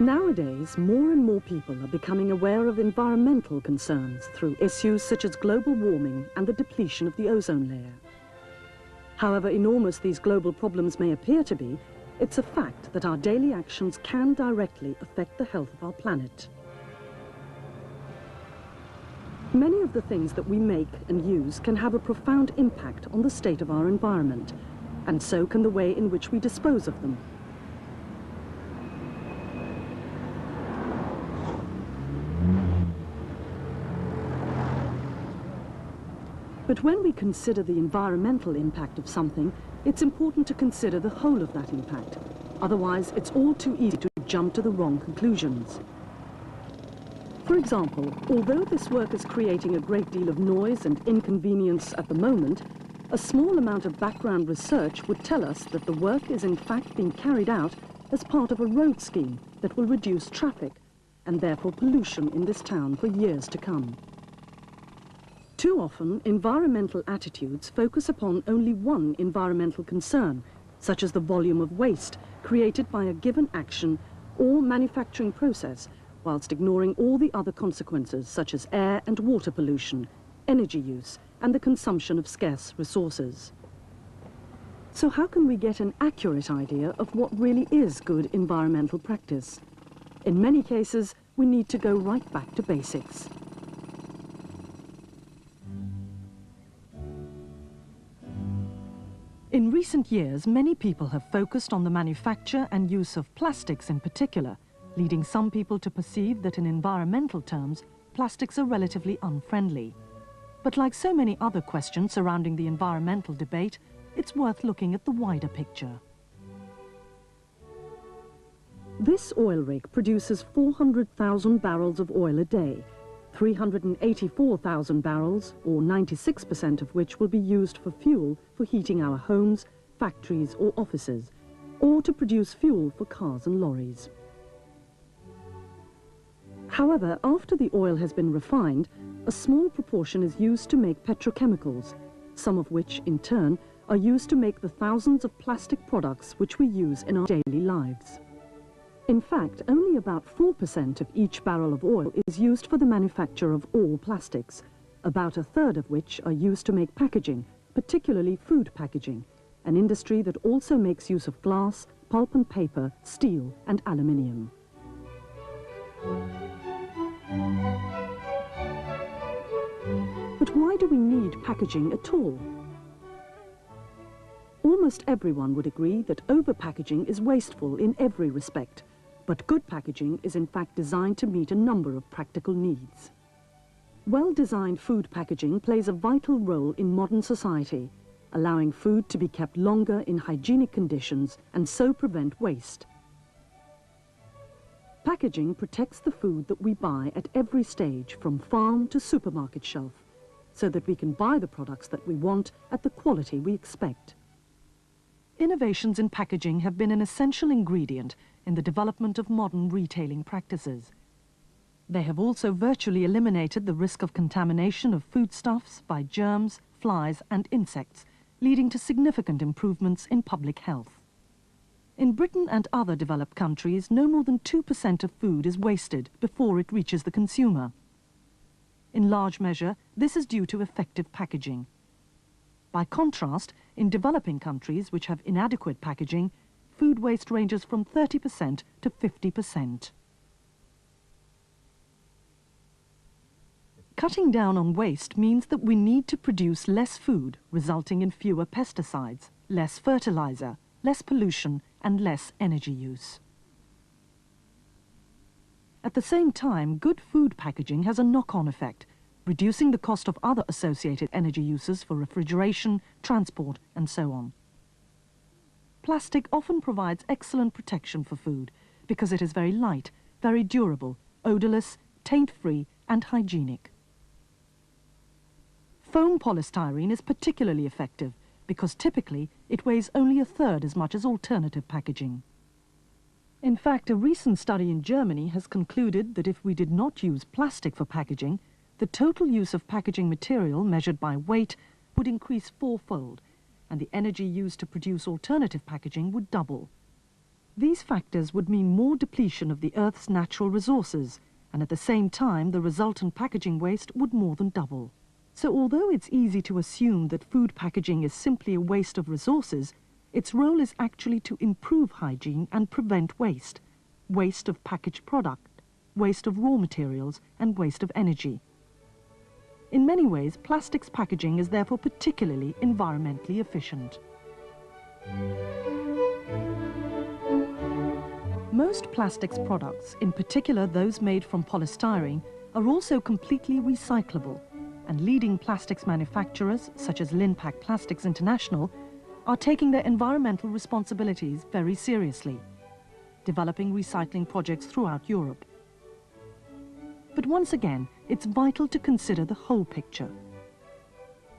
Nowadays, more and more people are becoming aware of environmental concerns through issues such as global warming and the depletion of the ozone layer. However enormous these global problems may appear to be, it's a fact that our daily actions can directly affect the health of our planet. Many of the things that we make and use can have a profound impact on the state of our environment, and so can the way in which we dispose of them. But when we consider the environmental impact of something, it's important to consider the whole of that impact. Otherwise, it's all too easy to jump to the wrong conclusions. For example, although this work is creating a great deal of noise and inconvenience at the moment, a small amount of background research would tell us that the work is in fact being carried out as part of a road scheme that will reduce traffic and therefore pollution in this town for years to come. Too often, environmental attitudes focus upon only one environmental concern, such as the volume of waste created by a given action or manufacturing process, whilst ignoring all the other consequences such as air and water pollution, energy use, and the consumption of scarce resources. So how can we get an accurate idea of what really is good environmental practice? In many cases, we need to go right back to basics. In recent years, many people have focused on the manufacture and use of plastics in particular, leading some people to perceive that in environmental terms, plastics are relatively unfriendly. But like so many other questions surrounding the environmental debate, it's worth looking at the wider picture. This oil rig produces 400,000 barrels of oil a day, 384,000 barrels, or 96% of which will be used for fuel for heating our homes, factories or offices, or to produce fuel for cars and lorries. However, after the oil has been refined, a small proportion is used to make petrochemicals, some of which, in turn, are used to make the thousands of plastic products which we use in our daily lives. In fact, only about 4% of each barrel of oil is used for the manufacture of all plastics, about a third of which are used to make packaging, particularly food packaging, an industry that also makes use of glass, pulp and paper, steel and aluminium. But why do we need packaging at all? Almost everyone would agree that over-packaging is wasteful in every respect, but good packaging is in fact designed to meet a number of practical needs. Well-designed food packaging plays a vital role in modern society, allowing food to be kept longer in hygienic conditions and so prevent waste. Packaging protects the food that we buy at every stage, from farm to supermarket shelf, so that we can buy the products that we want at the quality we expect. Innovations in packaging have been an essential ingredient in the development of modern retailing practices. They have also virtually eliminated the risk of contamination of foodstuffs by germs, flies and insects, leading to significant improvements in public health. In Britain and other developed countries, no more than 2% of food is wasted before it reaches the consumer. In large measure, this is due to effective packaging. By contrast, in developing countries which have inadequate packaging, food waste ranges from 30% to 50%. Cutting down on waste means that we need to produce less food, resulting in fewer pesticides, less fertilizer, less pollution, and less energy use. At the same time, good food packaging has a knock-on effect, reducing the cost of other associated energy uses for refrigeration, transport, and so on. Plastic often provides excellent protection for food because it is very light, very durable, odorless, taint-free, and hygienic. Foam polystyrene is particularly effective because typically it weighs only a third as much as alternative packaging. In fact, a recent study in Germany has concluded that if we did not use plastic for packaging, the total use of packaging material measured by weight would increase fourfold, and the energy used to produce alternative packaging would double. These factors would mean more depletion of the Earth's natural resources, and at the same time the resultant packaging waste would more than double. So although it's easy to assume that food packaging is simply a waste of resources, its role is actually to improve hygiene and prevent waste. Waste of packaged product, waste of raw materials, and waste of energy. In many ways, plastics packaging is therefore particularly environmentally efficient. Most plastics products, in particular those made from polystyrene, are also completely recyclable, and leading plastics manufacturers, such as Linpac Plastics International, are taking their environmental responsibilities very seriously, developing recycling projects throughout Europe. But once again, it's vital to consider the whole picture.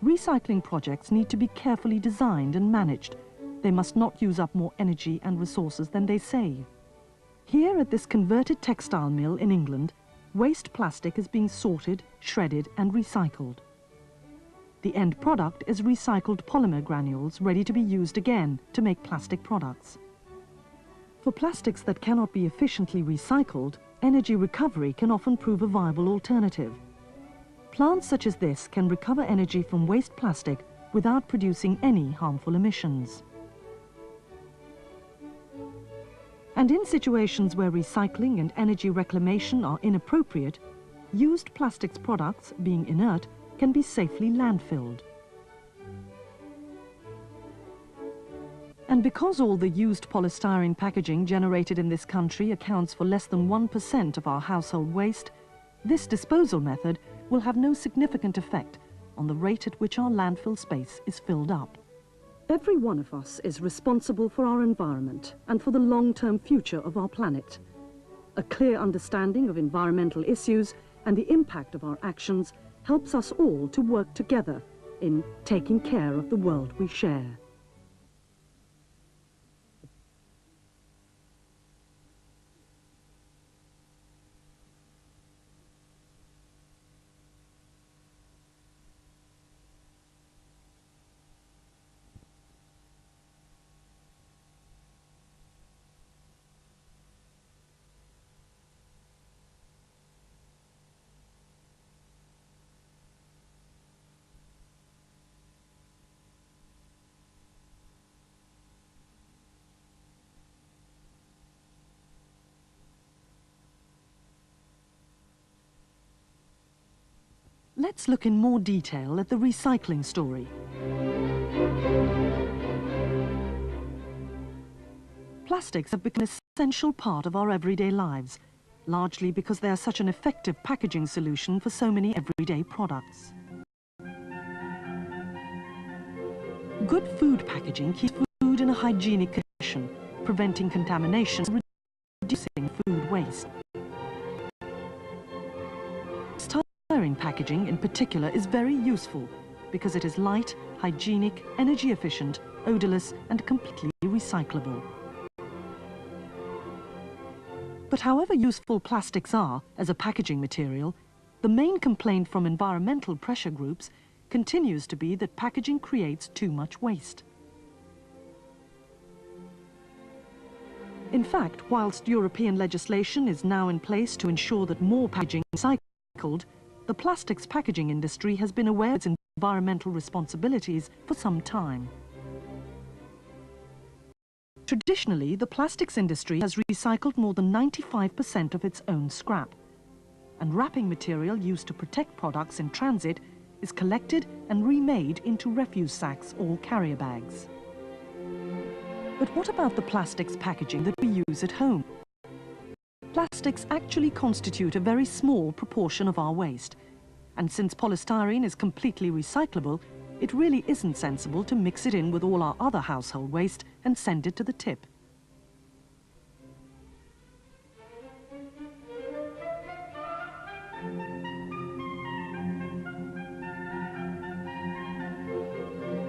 Recycling projects need to be carefully designed and managed. They must not use up more energy and resources than they save. Here at this converted textile mill in England, waste plastic is being sorted, shredded and recycled. The end product is recycled polymer granules ready to be used again to make plastic products. For plastics that cannot be efficiently recycled, energy recovery can often prove a viable alternative. Plants such as this can recover energy from waste plastic without producing any harmful emissions. And in situations where recycling and energy reclamation are inappropriate, used plastics products, being inert, can be safely landfilled. And because all the used polystyrene packaging generated in this country accounts for less than 1% of our household waste, this disposal method will have no significant effect on the rate at which our landfill space is filled up. Every one of us is responsible for our environment and for the long-term future of our planet. A clear understanding of environmental issues and the impact of our actions helps us all to work together in taking care of the world we share. Let's look in more detail at the recycling story. Plastics have become an essential part of our everyday lives, largely because they are such an effective packaging solution for so many everyday products. Good food packaging keeps food in a hygienic condition, preventing contamination and reducing food waste. Polystyrene packaging in particular is very useful because it is light, hygienic, energy efficient, odorless and completely recyclable. But however useful plastics are as a packaging material, the main complaint from environmental pressure groups continues to be that packaging creates too much waste. In fact, whilst European legislation is now in place to ensure that more packaging is recycled, the plastics packaging industry has been aware of its environmental responsibilities for some time. Traditionally, the plastics industry has recycled more than 95% of its own scrap, and wrapping material used to protect products in transit is collected and remade into refuse sacks or carrier bags. But what about the plastics packaging that we use at home? Plastics actually constitute a very small proportion of our waste, and since polystyrene is completely recyclable, it really isn't sensible to mix it in with all our other household waste and send it to the tip.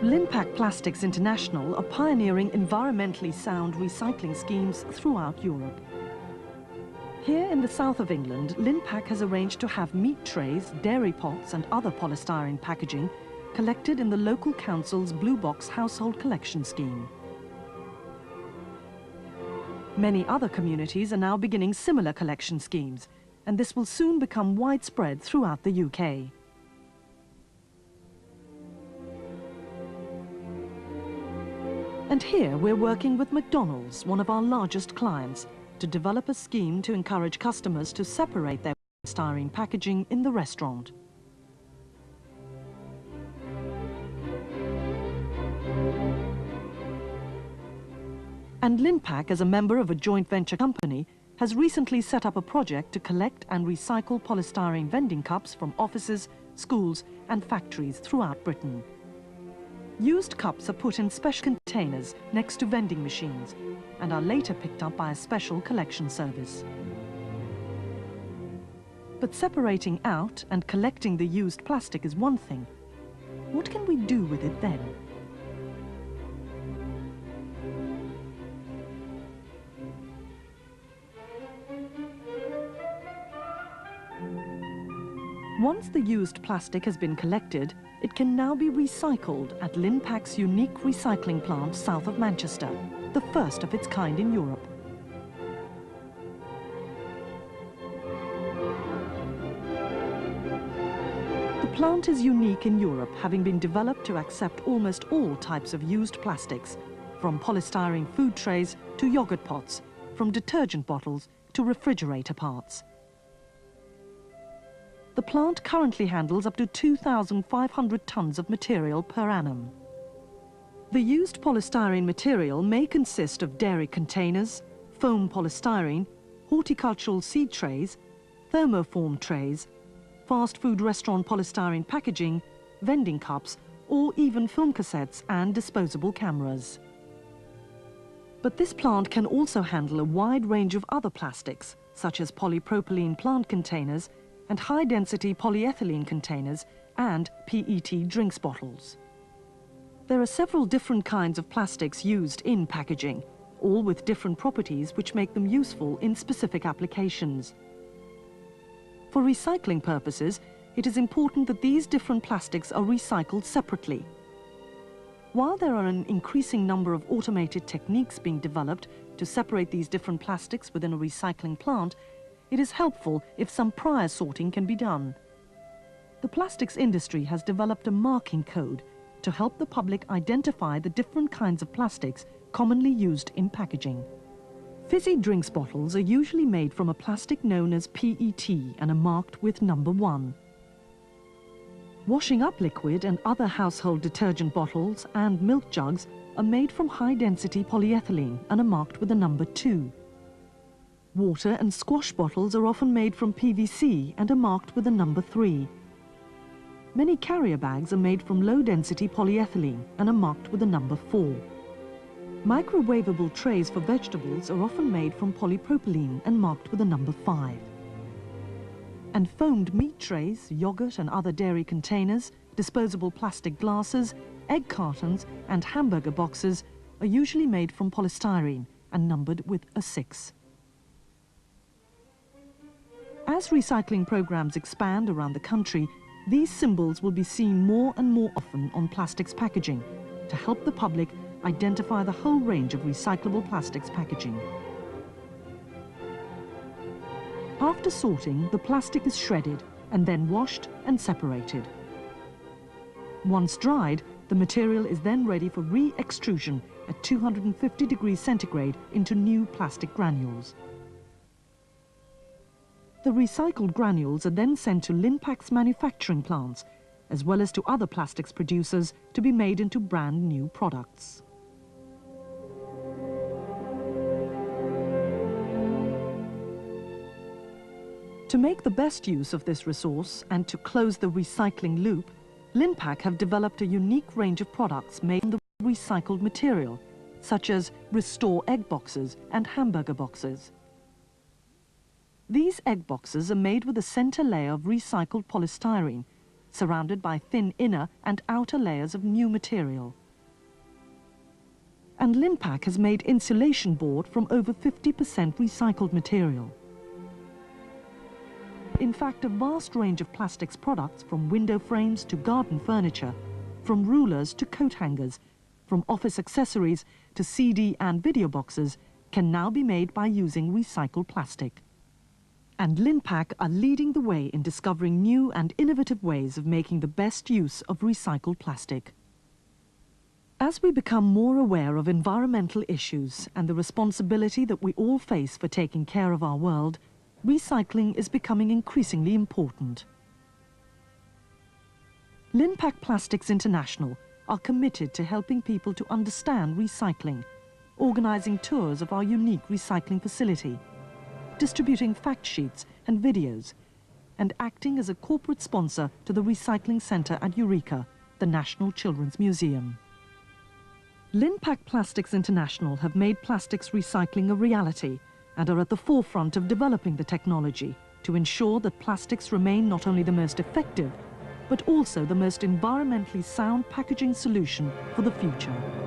Linpac Plastics International are pioneering environmentally sound recycling schemes throughout Europe. Here in the south of England, Linpac has arranged to have meat trays, dairy pots and other polystyrene packaging collected in the local council's Blue Box household collection scheme. Many other communities are now beginning similar collection schemes, and this will soon become widespread throughout the UK. And here we're working with McDonald's, one of our largest clients, to develop a scheme to encourage customers to separate their styrene packaging in the restaurant. And Linpac, as a member of a joint venture company, has recently set up a project to collect and recycle polystyrene vending cups from offices, schools and factories throughout Britain. Used cups are put in special containers next to vending machines and are later picked up by a special collection service. But separating out and collecting the used plastic is one thing. What can we do with it then? Once the used plastic has been collected, it can now be recycled at Linpac's unique recycling plant south of Manchester, the first of its kind in Europe. The plant is unique in Europe, having been developed to accept almost all types of used plastics, from polystyrene food trays to yogurt pots, from detergent bottles to refrigerator parts. The plant currently handles up to 2,500 tons of material per annum. The used polystyrene material may consist of dairy containers, foam polystyrene, horticultural seed trays, thermoform trays, fast food restaurant polystyrene packaging, vending cups, or even film cassettes and disposable cameras. But this plant can also handle a wide range of other plastics, such as polypropylene plant containers and high-density polyethylene containers and PET drinks bottles. There are several different kinds of plastics used in packaging, all with different properties which make them useful in specific applications. For recycling purposes, it is important that these different plastics are recycled separately. While there are an increasing number of automated techniques being developed to separate these different plastics within a recycling plant, it is helpful if some prior sorting can be done. The plastics industry has developed a marking code to help the public identify the different kinds of plastics commonly used in packaging. Fizzy drinks bottles are usually made from a plastic known as PET and are marked with number 1. Washing up liquid and other household detergent bottles and milk jugs are made from high-density polyethylene and are marked with a number 2. Water and squash bottles are often made from PVC and are marked with a number 3. Many carrier bags are made from low-density polyethylene and are marked with a number 4. Microwavable trays for vegetables are often made from polypropylene and marked with a number 5. And foamed meat trays, yogurt and other dairy containers, disposable plastic glasses, egg cartons and hamburger boxes are usually made from polystyrene and numbered with a 6. As recycling programs expand around the country, these symbols will be seen more and more often on plastics packaging to help the public identify the whole range of recyclable plastics packaging. After sorting, the plastic is shredded and then washed and separated. Once dried, the material is then ready for re-extrusion at 250 degrees centigrade into new plastic granules. The recycled granules are then sent to Linpac's manufacturing plants, as well as to other plastics producers, to be made into brand new products. To make the best use of this resource and to close the recycling loop, Linpac have developed a unique range of products made from the recycled material, such as Restore egg boxes and hamburger boxes. These egg boxes are made with a center layer of recycled polystyrene, surrounded by thin inner and outer layers of new material. And Linpac has made insulation board from over 50% recycled material. In fact, a vast range of plastics products, from window frames to garden furniture, from rulers to coat hangers, from office accessories to CD and video boxes, can now be made by using recycled plastic. And Linpac are leading the way in discovering new and innovative ways of making the best use of recycled plastic. As we become more aware of environmental issues and the responsibility that we all face for taking care of our world, recycling is becoming increasingly important. Linpac Plastics International are committed to helping people to understand recycling, organising tours of our unique recycling facility, distributing fact sheets and videos, and acting as a corporate sponsor to the Recycling Centre at Eureka, the National Children's Museum. Linpac Plastics International have made plastics recycling a reality and are at the forefront of developing the technology to ensure that plastics remain not only the most effective, but also the most environmentally sound packaging solution for the future.